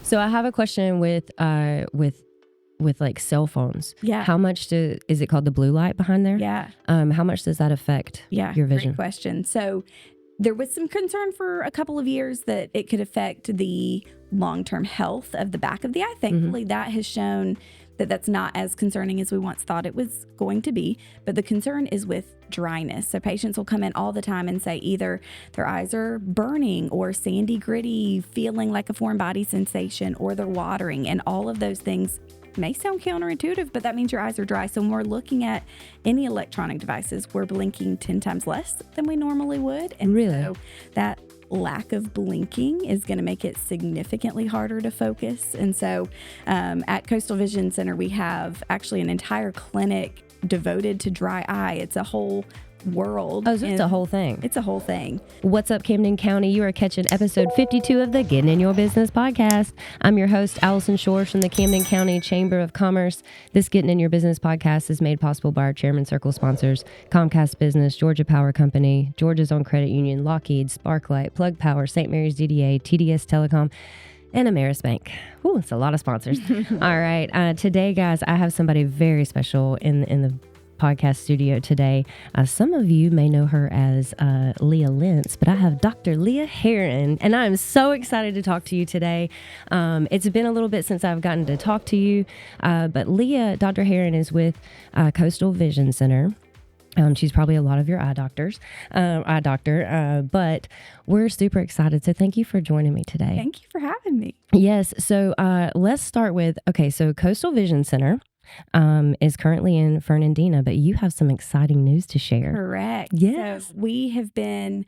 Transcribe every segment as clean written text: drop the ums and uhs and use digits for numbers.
So I have a question with like cell phones. Yeah. How much is it called the blue light behind there? Yeah. How much does that affect your vision? Great question. So there was some concern for a couple of years that it could affect the long-term health of the back of the eye. Thankfully, that has shown that that's not as concerning as we once thought it was going to be. But the concern is with dryness. So patients will come in all the time and say either their eyes are burning or sandy, gritty, feeling like a foreign body sensation, or they're watering. And all of those things may sound counterintuitive, but that means your eyes are dry. So when we're looking at any electronic devices, we're blinking 10 times less than we normally would. And so that lack of blinking is going to make it significantly harder to focus. And so at Coastal Vision Center, we have actually an entire clinic devoted to dry eye. It's a whole world. Oh, so it's a whole thing. It's a whole thing. What's up, Camden County? You are catching episode 52 of the Getting in Your Business podcast. I'm your host, Allison Shores from the Camden County Chamber of Commerce. This Getting in Your Business podcast is made possible by our Chairman Circle sponsors, Comcast Business, Georgia Power Company, Georgia's Own Credit Union, Lockheed, Sparklight, Plug Power, St. Mary's DDA, TDS Telecom, and Ameris Bank. Ooh, it's a lot of sponsors. All right. Today, guys, I have somebody very special in the podcast studio today. Some of you may know her as Leah Lentz, but I have Dr. Leah Herron, and I'm so excited to talk to you today. It's been a little bit since I've gotten to talk to you, but Dr. Herron is with Coastal Vision Center. She's probably a lot of your eye doctor, but we're super excited. So thank you for joining me today. Thank you for having me. Yes. So let's start with, so Coastal Vision Center is currently in Fernandina, but you have some exciting news to share. Correct. Yes. So we have been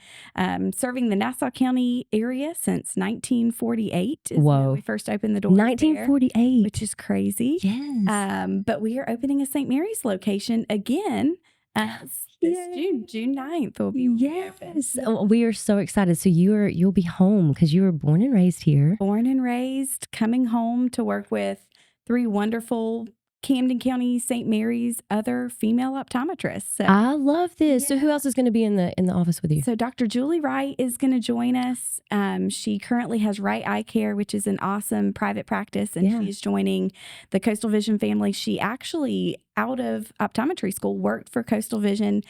serving the Nassau County area since 1948. Whoa. When we first opened the doors 1948. there, which is crazy. Yes. But we are opening a St. Mary's location again. This June 9th will be yes. We are so excited. So you'll be home because you were born and raised here. Born and raised, coming home to work with 3 wonderful Camden County St. Mary's other female optometrists. So, I love this. So who else is going to be in the office with you? So Dr. Julie Wright is going to join us. She currently has Wright Eye Care, which is an awesome private practice, and she's joining the Coastal Vision family. She actually, out of optometry school, worked for Coastal Vision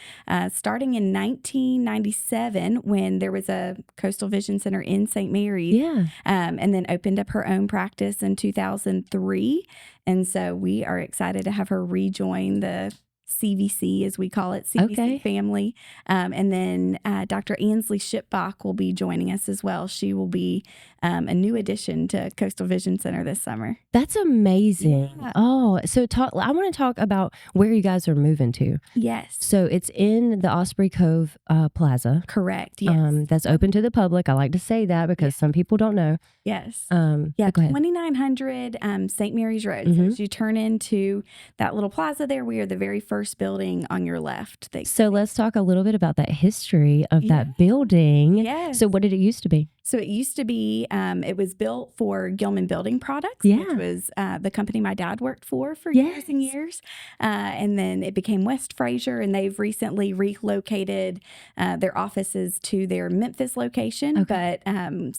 starting in 1997 when there was a Coastal Vision Center in St. Mary's. Yeah. And then opened up her own practice in 2003. And so we are excited to have her rejoin the CVC, as we call it, CVC family. And then Dr. Ansley Shipbach will be joining us as well. She will be a new addition to Coastal Vision Center this summer. That's amazing. Yeah. Oh, so I want to talk about where you guys are moving to. Yes. So it's in the Osprey Cove Plaza. Correct. Yes. That's open to the public. I like to say that because some people don't know. Yes. Go ahead. 2900 St. Mary's Road. So as you turn into that little plaza there, we are the very first building on your left. So let's talk a little bit about that history of that building. Yes. So what did it used to be? So it used to be, it was built for Gilman Building Products, Yeah. which was the company my dad worked for years and years. And then it became West Fraser, and they've recently relocated their offices to their Memphis location. But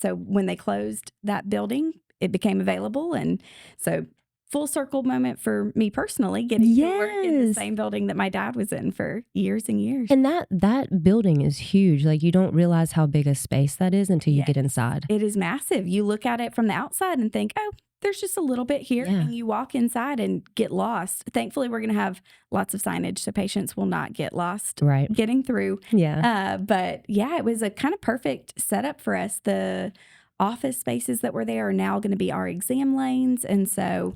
so when they closed that building, it became available. And so full circle moment for me personally, getting to work in the same building that my dad was in for years and years. And that building is huge. Like, you don't realize how big a space that is until you get inside. It is massive. You look at it from the outside and think, oh, there's just a little bit here. And you walk inside and get lost. Thankfully, we're going to have lots of signage so patients will not get lost getting through. Yeah. But yeah, it was a kind of perfect setup for us. The office spaces that were there are now going to be our exam lanes. And so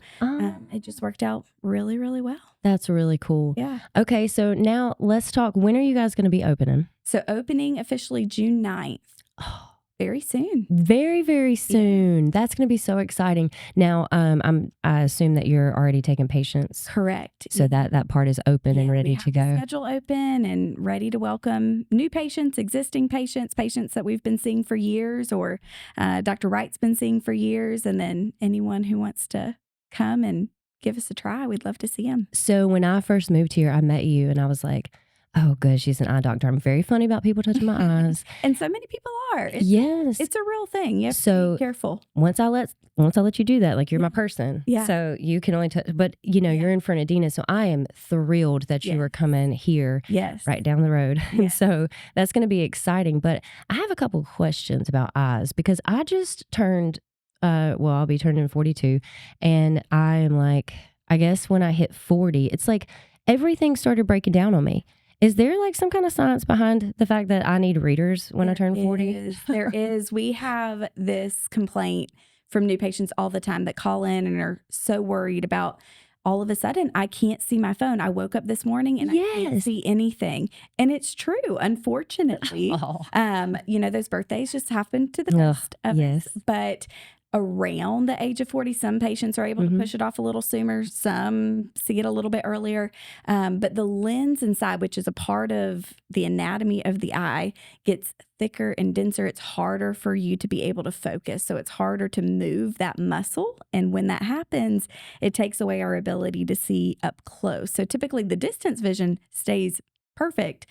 it just worked out really, really well. That's really cool. Yeah. Okay, so now let's talk. When are you guys going to be opening? So opening officially June 9th. Oh, very soon. Very, very soon. Yeah. That's going to be so exciting. Now, I assume that you're already taking patients. Correct. So that part is open and ready to go. Schedule open and ready to welcome new patients, existing patients that we've been seeing for years, or Dr. Wright's been seeing for years, and then anyone who wants to come and give us a try, we'd love to see them. So when I first moved here, I met you and I was like, Oh, good. She's an eye doctor. I'm very funny about people touching my eyes. And so many people are. Yes. It's a real thing. You have to be careful. Once I let you do that, like you're my person. Yeah. So you can only touch, but you're in front of Dina. So I am thrilled that you are coming here right down the road. And so that's going to be exciting. But I have a couple questions about eyes because I just turned, I'll be turning 42. And I am like, I guess when I hit 40, it's like everything started breaking down on me. Is there like some kind of science behind the fact that I need readers when I turn 40? There is. We have this complaint from new patients all the time that call in and are so worried about all of a sudden, I can't see my phone. I woke up this morning and I can't see anything. And it's true, unfortunately. Those birthdays just happen to the best of us. But around the age of 40, some patients are able to push it off a little sooner. Some see it a little bit earlier. But the lens inside, which is a part of the anatomy of the eye, gets thicker and denser. It's harder for you to be able to focus. So it's harder to move that muscle. And when that happens, it takes away our ability to see up close. So typically the distance vision stays perfect,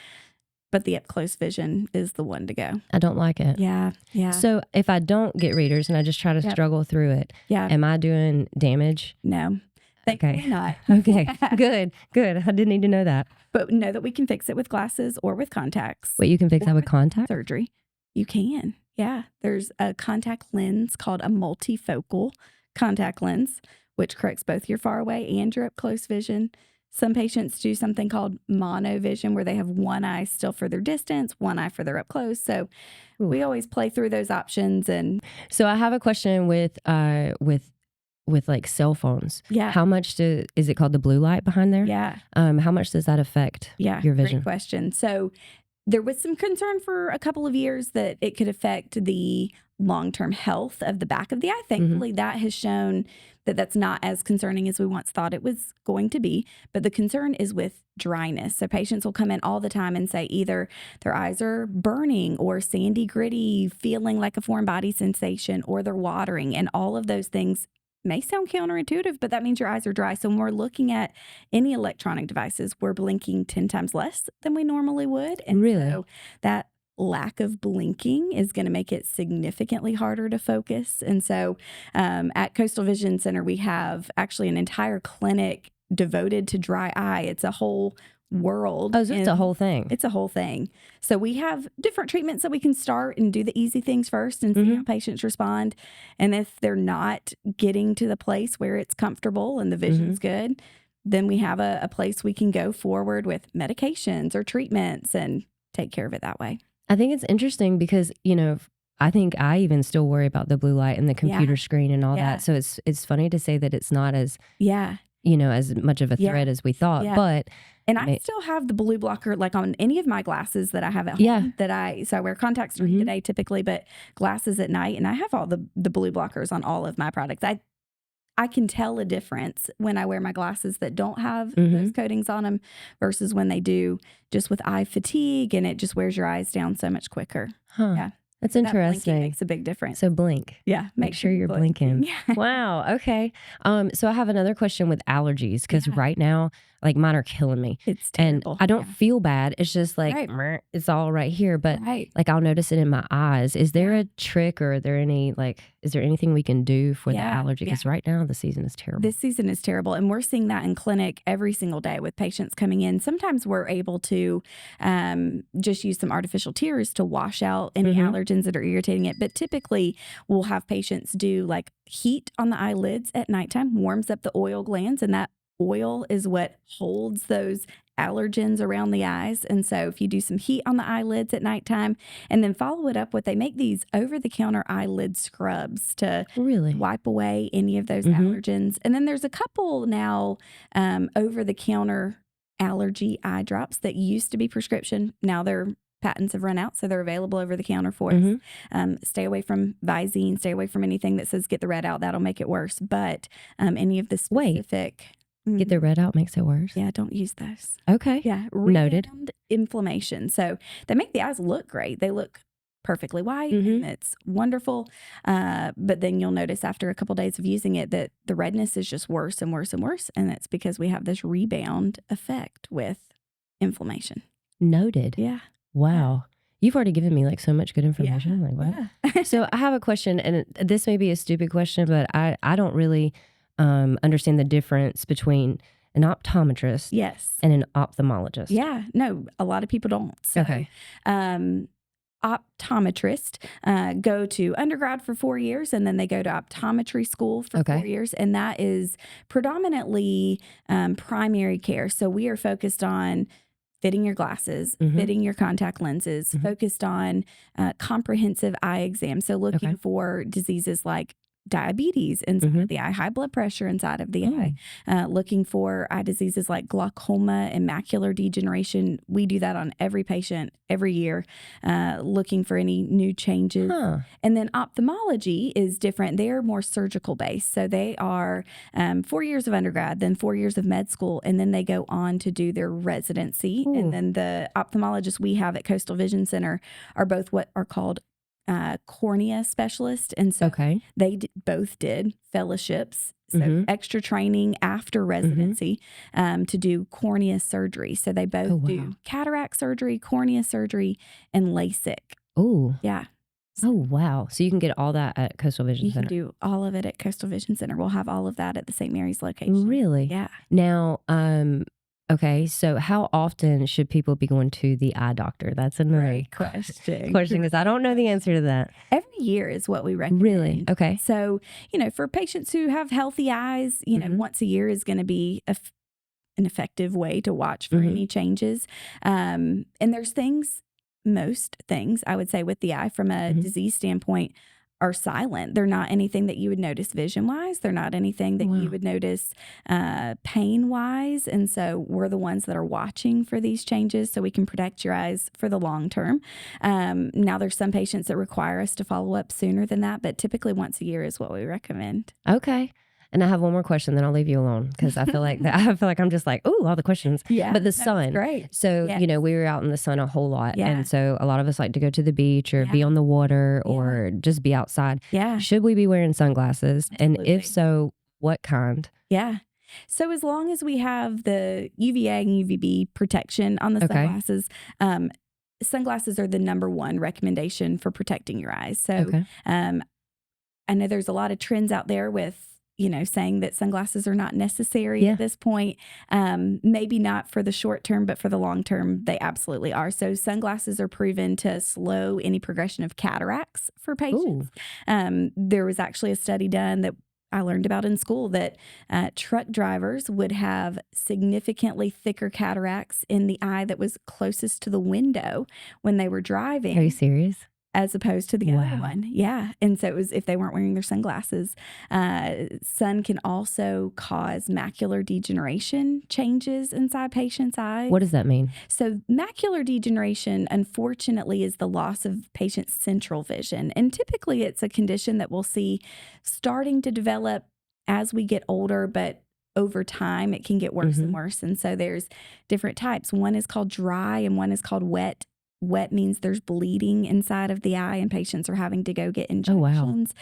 but the up-close vision is the one to go. I don't like it. Yeah. So if I don't get readers and I just try to struggle through it, am I doing damage? No. Thankfully not. Okay. Good. I didn't need to know that. But know that we can fix it with glasses or with contacts. Wait, you can fix that with contacts? Surgery. You can. Yeah. There's a contact lens called a multifocal contact lens, which corrects both your far away and your up-close vision. Some patients do something called monovision, where they have one eye still for their distance, one eye for their up close. So we always play through those options. And so I have a question with like cell phones. Yeah. How much is it called the blue light behind there? Yeah. How much does that affect your vision? Great question. So there was some concern for a couple of years that it could affect the long-term health of the back of the eye. Thankfully, that has shown that that's not as concerning as we once thought it was going to be. But the concern is with dryness. So patients will come in all the time and say either their eyes are burning or sandy, gritty, feeling like a foreign body sensation, or they're watering. And all of those things may sound counterintuitive, but that means your eyes are dry. So when we're looking at any electronic devices, we're blinking 10 times less than we normally would. And so that lack of blinking is going to make it significantly harder to focus. And so at Coastal Vision Center, we have actually an entire clinic devoted to dry eye. It's a whole world. Oh, so it's a whole thing. It's a whole thing. So we have different treatments that we can start and do the easy things first and see how patients respond. And if they're not getting to the place where it's comfortable and the vision's good, then we have a place we can go forward with medications or treatments and take care of it that way. I think it's interesting because, I think I even still worry about the blue light and the computer screen and all that. So it's funny to say that it's not as, as much of a threat as we thought. But I still have the blue blocker, like on any of my glasses that I have at home so I wear contacts during the day typically, but glasses at night. And I have all the blue blockers on all of my products. I can tell a difference when I wear my glasses that don't have those coatings on them versus when they do, just with eye fatigue, and it just wears your eyes down so much quicker. Yeah. That's interesting. That makes a big difference. So blink. Yeah. Make sure you're blinking. Yeah. Wow. Okay. So I have another question with allergies because right now, like mine are killing me. It's terrible. And I don't feel bad. It's just like, it's all right here. But like I'll notice it in my eyes. Is there a trick or is there anything we can do for the allergy? Because right now the season is terrible. This season is terrible. And we're seeing that in clinic every single day with patients coming in. Sometimes we're able to just use some artificial tears to wash out any allergens that are irritating it. But typically we'll have patients do like heat on the eyelids at nighttime, warms up the oil glands, and that oil is what holds those allergens around the eyes. And so if you do some heat on the eyelids at nighttime and then follow it up with, they make these over-the-counter eyelid scrubs to wipe away any of those allergens. And then there's a couple now over-the-counter allergy eye drops that used to be prescription. Now their patents have run out, so they're available over the counter for us. Stay away from Visine, stay away from anything that says get the red out. That'll make it worse. But any of the specific... Get the red out makes it worse. Yeah, don't use those. Okay. Yeah. Noted. Inflammation. So they make the eyes look great. They look perfectly white and it's wonderful. But then you'll notice after a couple days of using it that the redness is just worse and worse and worse. And that's because we have this rebound effect with inflammation. Noted. Yeah. Wow. You've already given me like so much good information. I'm like, what? Yeah. So I have a question, and this may be a stupid question, but I don't really understand the difference between an optometrist Yes. and an ophthalmologist. Yeah. No, a lot of people don't. So, Okay. Optometrists go to undergrad for 4 years, and then they go to optometry school for Okay. 4 years. And that is predominantly primary care. So we are focused on fitting your glasses, fitting your contact lenses, focused on comprehensive eye exam. So looking for diseases like diabetes inside of the eye, high blood pressure inside of the eye, looking for eye diseases like glaucoma and macular degeneration. We do that on every patient every year, looking for any new changes. And then ophthalmology is different. They're more surgical based. So they are 4 years of undergrad, then 4 years of med school, and then they go on to do their residency. And then the ophthalmologists we have at Coastal Vision Center are both what are called cornea specialist, and so they both did fellowships, so extra training after residency to do cornea surgery. So they both do cataract surgery, cornea surgery, and LASIK. Oh, yeah. Oh, wow. So you can get all that at Coastal Vision Center. You can do all of it at Coastal Vision Center. We'll have all of that at the St. Mary's location. Really? Yeah. Now, okay, so how often should people be going to the eye doctor? That's another Great question. Because I don't know the answer to that. Every year is what we recommend. Really? Okay. So, for patients who have healthy eyes, once a year is going to be an effective way to watch for any changes. And there's most things, I would say, with the eye from a disease standpoint are silent. They're not anything that you would notice vision-wise. They're not anything that you would notice pain-wise. And so we're the ones that are watching for these changes so we can protect your eyes for the long term. Now, there's some patients that require us to follow up sooner than that, but typically once a year is what we recommend. Okay. And I have one more question, then I'll leave you alone because I feel like I'm just like, oh, all the questions. Yeah, but the sun, great. So we were out in the sun a whole lot, and so a lot of us like to go to the beach or be on the water or just be outside. Yeah. Should we be wearing sunglasses? Absolutely. And if so, what kind? Yeah. So as long as we have the UVA and UVB protection on the sunglasses, sunglasses are the number one recommendation for protecting your eyes. So I know there's a lot of trends out there with saying that sunglasses are not necessary at this point. Maybe not for the short term, but for the long term, they absolutely are. So sunglasses are proven to slow any progression of cataracts for patients. There was actually a study done that I learned about in school that truck drivers would have significantly thicker cataracts in the eye that was closest to the window when they were driving. Are you serious? As opposed to the other one. Yeah. And so it was if they weren't wearing their sunglasses. Sun can also cause macular degeneration changes inside patients' eyes. What does that mean? So macular degeneration, unfortunately, is the loss of patients' central vision. And typically it's a condition that we'll see starting to develop as we get older, but over time it can get worse and worse. And so there's different types. One is called dry and one is called wet. Wet means there's bleeding inside of the eye and patients are having to go get injections.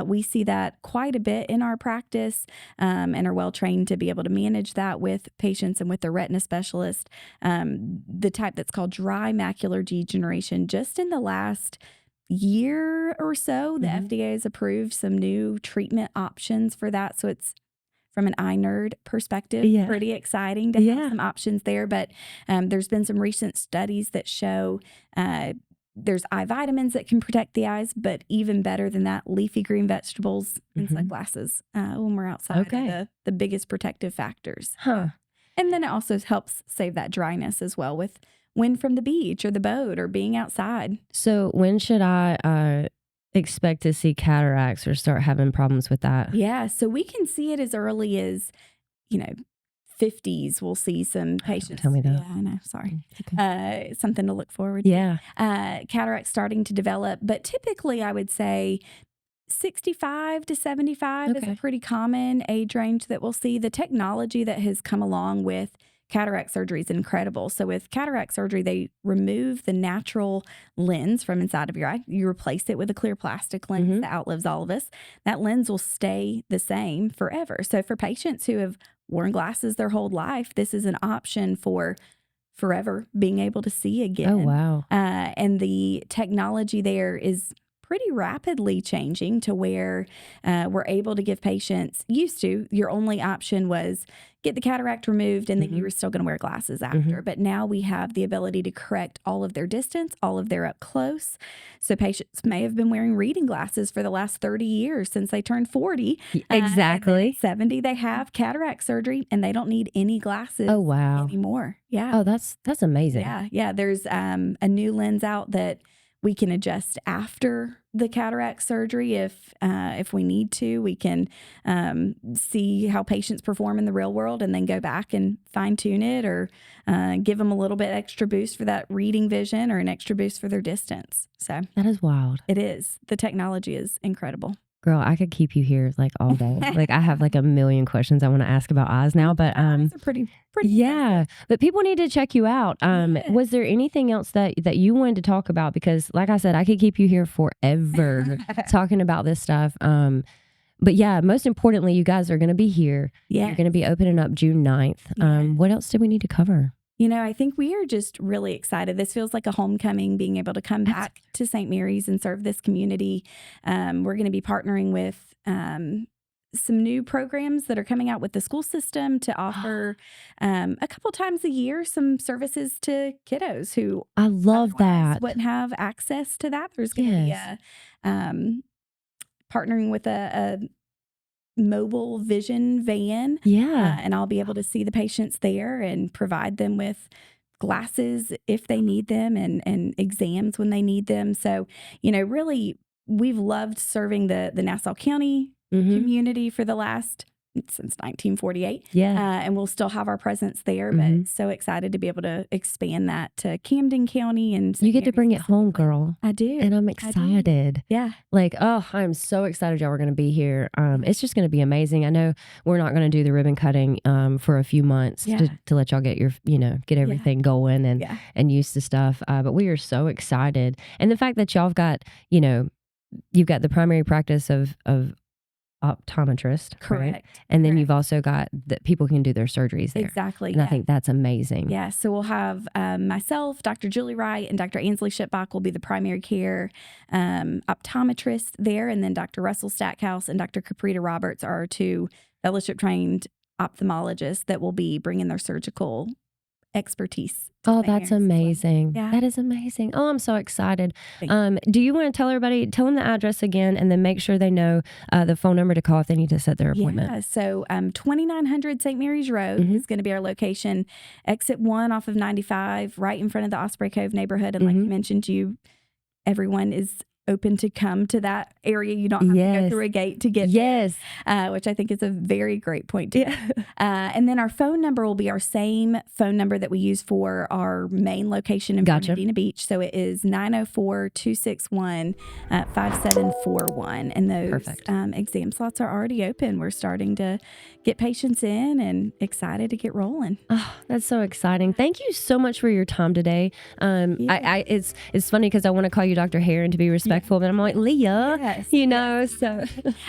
We see that quite a bit in our practice and are well trained to be able to manage that with patients and with the retina specialist. The type that's called dry macular degeneration, just in the last year or so, the FDA has approved some new treatment options for that. So it's, from an eye nerd perspective, pretty exciting to have some options there. But there's been some recent studies that show there's eye vitamins that can protect the eyes, but even better than that, leafy green vegetables and sunglasses when we're outside are the biggest protective factors. And then it also helps save that dryness as well with wind from the beach or the boat or being outside. So when should I expect to see cataracts or start having problems with that? Yeah, so we can see it as early as, 50s. We'll see some patients. Tell me that. Yeah, I know. Sorry. Okay. Something to look forward to. Yeah. Cataracts starting to develop, but typically I would say 65 to 75 is a pretty common age range that we'll see. The technology that has come along with cataract surgery is incredible. So with cataract surgery, they remove the natural lens from inside of your eye. You replace it with a clear plastic lens that outlives all of us. That lens will stay the same forever. So for patients who have worn glasses their whole life, this is an option for forever being able to see again. Oh, wow. And the technology there is pretty rapidly changing to where we're able to give patients, used to, your only option was get the cataract removed and then you were still going to wear glasses after. But now we have the ability to correct all of their distance, all of their up close. So patients may have been wearing reading glasses for the last 30 years since they turned 40. Exactly. 70, they have cataract surgery and they don't need any glasses anymore. Yeah. Oh, that's amazing. Yeah. There's a new lens out that we can adjust after the cataract surgery if we need to. We can see how patients perform in the real world and then go back and fine tune it or give them a little bit extra boost for that reading vision or an extra boost for their distance. So that is wild. It is. The technology is incredible. Girl, I could keep you here like all day. Like I have like a million questions I want to ask about eyes now, but eyes are pretty yeah. But people need to check you out. Was there anything else that you wanted to talk about? Because like I said, I could keep you here forever talking about this stuff. But yeah, most importantly, you guys are going to be here. Yeah. You're going to be opening up June 9th. What else did we need to cover? I think we are just really excited. This feels like a homecoming, being able to come back to St. Mary's and serve this community. We're going to be partnering with some new programs that are coming out with the school system to offer a couple times a year some services to kiddos who I love that wouldn't have access to that. There's going to be partnering with a mobile vision van. And I'll be able to see the patients there and provide them with glasses if they need them and exams when they need them. So, really, we've loved serving the Nassau County community for the last since 1948. And we'll still have our presence there, but so excited to be able to expand that to Camden County. And you get to bring it home, girl. I do. And I'm excited. Yeah. Like, I'm so excited y'all are going to be here. It's just going to be amazing. I know we're not going to do the ribbon cutting for a few months to let y'all get your, get everything going and used to stuff. But we are so excited. And the fact that y'all have got, you've got the primary practice of optometrist, correct? Right? And then you've also got that people can do their surgeries there. Exactly. And I think that's amazing. Yeah. So we'll have myself, Dr. Julie Wright, and Dr. Ansley Shipbach will be the primary care optometrists there. And then Dr. Russell Stackhouse and Dr. Caprita Roberts are our two fellowship trained ophthalmologists that will be bringing their surgical expertise. Oh, that's amazing. Well. Yeah. That is amazing. Oh, I'm so excited. Do you want to tell them the address again and then make sure they know the phone number to call if they need to set their appointment? Yeah. So 2900 St. Mary's Road is going to be our location. Exit 1 off of 95, right in front of the Osprey Cove neighborhood. And like you mentioned, everyone is open to come to that area. You don't have to go through a gate to get there, which I think is a very great point too. And then our phone number will be our same phone number that we use for our main location in Medina Beach. So it is 904-261-5741. And those exam slots are already open. We're starting to get patients in and excited to get rolling. Oh, that's so exciting. Thank you so much for your time today. It's funny because I want to call you Dr. Herron to be respectful. But I'm like, Leah, so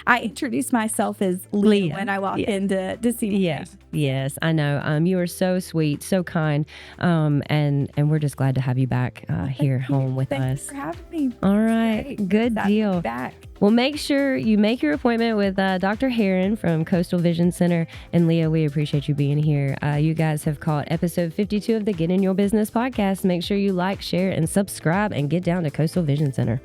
I introduced myself as Leah when I walked in to see me. Yes, I know. You are so sweet, so kind. And we're just glad to have you back here home with us. Thanks for having me. All right. Good deal. Back. Well, make sure you make your appointment with Dr. Herron from Coastal Vision Center. And Leah, we appreciate you being here. You guys have caught episode 52 of the Get in Your Business podcast. Make sure you like, share, and subscribe and get down to Coastal Vision Center.